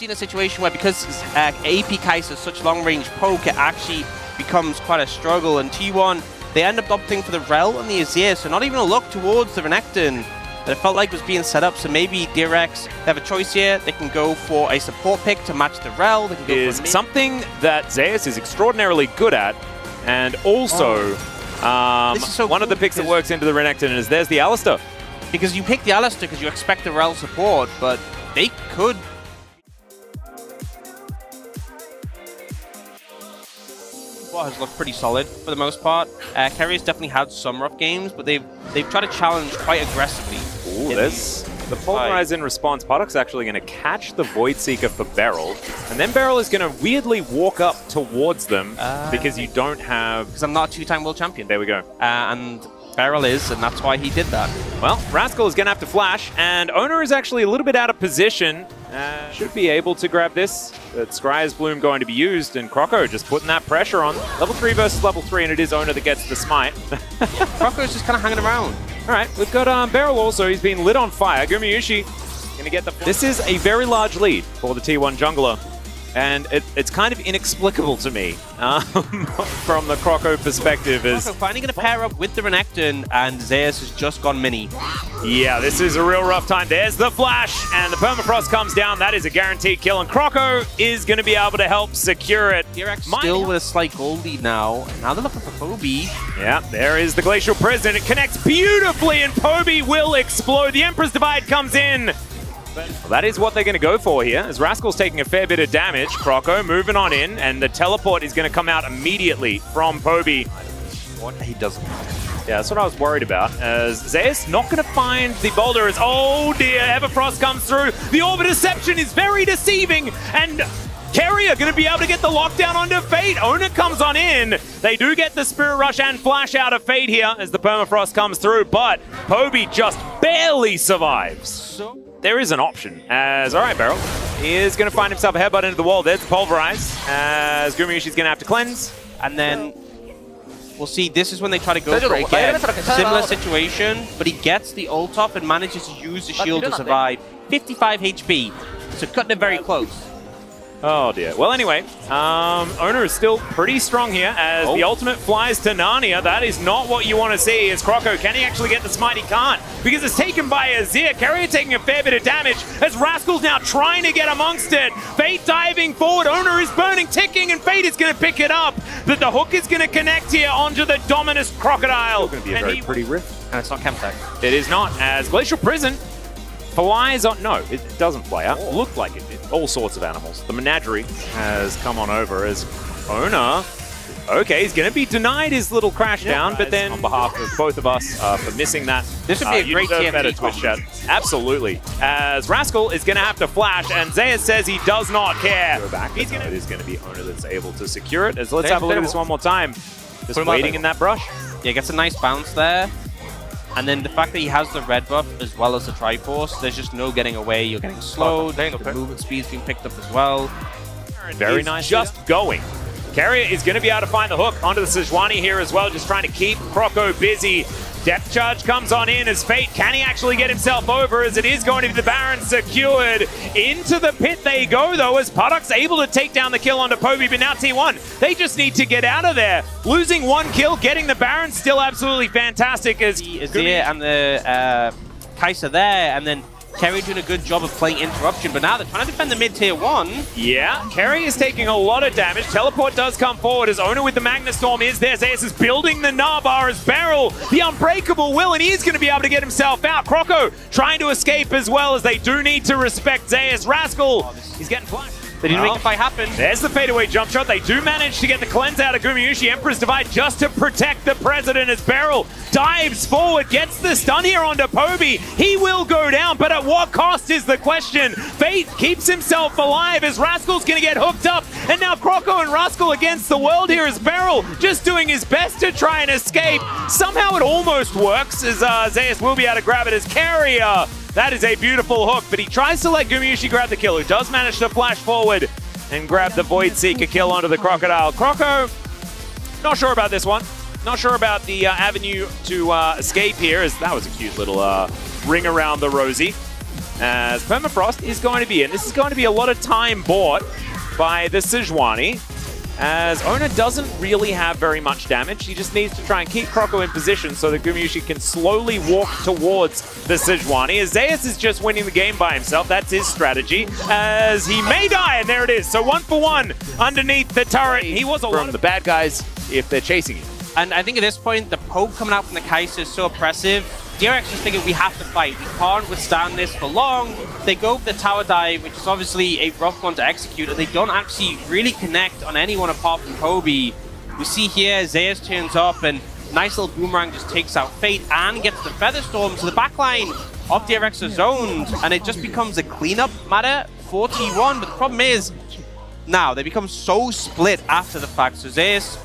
seen a situation where because AP Kai's has such long-range poke, it actually becomes quite a struggle. And T1, they end up opting for the Rel and the Azir, so not even a look towards the Renekton that it felt like was being set up. So maybe DRX, they have a choice here. They can go for a support pick to match the Rel. They can go for something that Zeus is extraordinarily good at, and also one of the picks that works into the Renekton is there's the Alistar. Because you pick the Alistar because you expect the Rel support, but they could. Has looked pretty solid for the most part. Kerry's definitely had some rough games, but they've tried to challenge quite aggressively. Ooh, there's the Pulverize in response. Puddock's actually going to catch the Void Seeker for Beryl, and then Beryl is going to weirdly walk up towards them because you don't have... Because I'm not a two-time world champion. There we go. And Beryl is, and that's why he did that. Well, Rascal is going to have to flash, and Owner is actually a little bit out of position. Should be able to grab this. But Scry's Bloom going to be used, and Croco just putting that pressure on. Level 3 versus level 3, and it is Owner that gets the smite. Croco's just kind of hanging around. All right, we've got Beryl also. He's been lit on fire. Gumayusi going to get the... This is a very large lead for the T1 jungler. And it's kind of inexplicable to me from the Croco perspective. Is Croco finally going to pair up with the Renekton, and Zeus has just gone mini. Yeah, this is a real rough time. There's the flash, and the Permafrost comes down. That is a guaranteed kill, and Croco is going to be able to help secure it. DRX still with a slight gold lead now. Now they're looking for Poby. Yeah, there is the Glacial Prison. It connects beautifully, and Poby will explode. The Emperor's Divide comes in. Well, that is what they're going to go for here, as Rascal's taking a fair bit of damage. Croco moving on in, and the teleport is going to come out immediately from Poby. What? He doesn't. Yeah, that's what I was worried about, as Zeus not going to find the boulder as, oh dear, Everfrost comes through. The Orbit Deception is very deceiving, and Kerry are going to be able to get the lockdown onto Fate. Owner comes on in. They do get the Spirit Rush and Flash out of Fate here as the Permafrost comes through, but Poby just barely survives. There is an option, as, all right, Beryl is going to find himself a headbutt into the wall. There's the Pulverize, as Gumayushi's going to have to cleanse. And then we'll see, this is when they try to go for it again. Similar situation, but he gets the ult off and manages to use the shield to survive. 55 HP, so cutting it very close. Oh dear. Well, anyway, Owner is still pretty strong here as the ultimate flies to Narnia. That is not what you want to see. Is Croco, can he actually get the smite? He can't, because it's taken by Azir. Carrier taking a fair bit of damage as Rascal's now trying to get amongst it. Fate diving forward. Owner is burning, ticking, and Fate is going to pick it up. But the hook is going to connect here onto the Dominus Crocodile. It's going to be a very pretty rift. And it's not Chemtech. It is not, as Glacial Prison flies on. No, it doesn't fly out. Looked like it did. All sorts of animals. The Menagerie has come on over as Owner. Okay, he's going to be denied his little crash down, but then on behalf of both of us for missing that, this would be a great better Twitch chat. Absolutely. As Rascal is going to have to flash, and Zeus says he does not care. It is going to be Owner that's able to secure it. As let's have a look at this one more time. Just waiting in that brush. Yeah, gets a nice bounce there. And then the fact that he has the red buff as well as the Triforce, there's just no getting away. You're getting slowed. The movement speed's being picked up as well. Very nice. Just going. Carrier is going to be able to find the hook onto the Sejuani here as well, just trying to keep Croco busy. Depth charge comes on in as Fate. Can he actually get himself over, as it is going to be the Baron secured? Into the pit they go, though, as Puddock's able to take down the kill onto Poby, but now T1, they just need to get out of there. Losing one kill, getting the Baron, still absolutely fantastic. As Azir and the Kai'Sa there, and then Kerry doing a good job of playing interruption, but now they're trying to defend the mid-tier 1. Yeah, Kerry is taking a lot of damage. Teleport does come forward as Owner with the Magnastorm is there. Zeus is building the Narbar as Beryl, the Unbreakable will, and he's going to be able to get himself out. Croco trying to escape as well, as they do need to respect Zeus. Rascal, he's getting flashed. They didn't make the fight happen. There's the fadeaway jump shot. They do manage to get the cleanse out of Gumayusi. Emperor's Divide just to protect the President as Beryl dives forward, gets the stun here onto Poby. He will go down, but at what cost is the question? Fate keeps himself alive as Rascal's going to get hooked up. And now Croco and Rascal against the world here as Beryl just doing his best to try and escape. Somehow it almost works as Zeus will be able to grab it as Carrier. That is a beautiful hook, but he tries to let Gumayusi grab the kill, who does manage to flash forward and grab the Void Seeker kill onto the Crocodile. Croco, not sure about this one. Not sure about the avenue to escape here, as that was a cute little ring around the rosy. as Permafrost is going to be in. This is going to be a lot of time bought by the Sejuani, as Ona doesn't really have very much damage. He just needs to try and keep Croco in position so that Gumayusi can slowly walk towards the Sejuani. As Zeus is just winning the game by himself. That's his strategy, as he may die, and there it is. So 1 for 1 underneath the turret. He was a lot of the bad guys if they're chasing him. And I think at this point, the poke coming out from the Kai'Sa is so oppressive. DRX is thinking, we have to fight. We can't withstand this for long. They go for the tower dive, which is obviously a rough one to execute, and they don't actually really connect on anyone apart from Kobe. We see here, Zeus turns up, and nice little boomerang just takes out Fate and gets the Featherstorm. So the backline of DRX is zoned, and it just becomes a cleanup matter for T1. But the problem is, now they become so split after the fact. So Zeus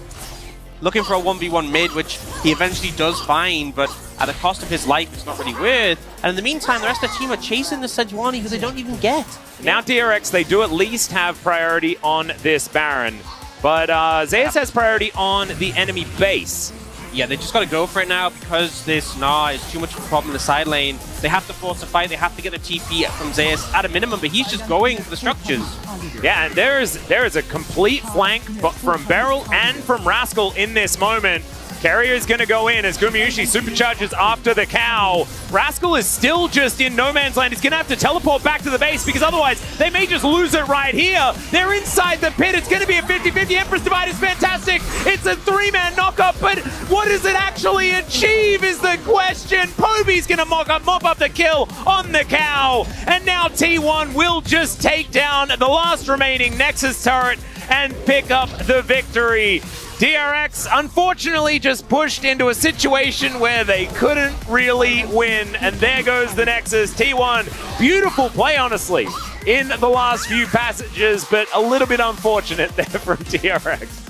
looking for a 1v1 mid, which he eventually does find, but at the cost of his life, it's not really worth. And in the meantime, the rest of the team are chasing the Sejuani, who they don't even get. Now DRX, they do at least have priority on this Baron, but Zeus has priority on the enemy base. Yeah, they just got to go for it now because this Gnar is too much of a problem in the side lane. They have to force a fight. They have to get the TP from Zeus at a minimum, but he's just going for the structures. Yeah, and there is a complete flank from Beryl and from Rascal in this moment. Carrier is going to go in as Gumayusi supercharges after the cow. Rascal is still just in no man's land. He's going to have to teleport back to the base because otherwise they may just lose it right here. They're inside the pit. It's going to be a 50-50. Empress Divide is fantastic. It's a 3-man knockup, but what does it actually achieve is the question. Poby's going to mop up the kill on the cow. And now T1 will just take down the last remaining Nexus turret and pick up the victory. DRX, unfortunately, just pushed into a situation where they couldn't really win. And there goes the Nexus. T1, beautiful play, honestly, in the last few passages, but a little bit unfortunate there from DRX.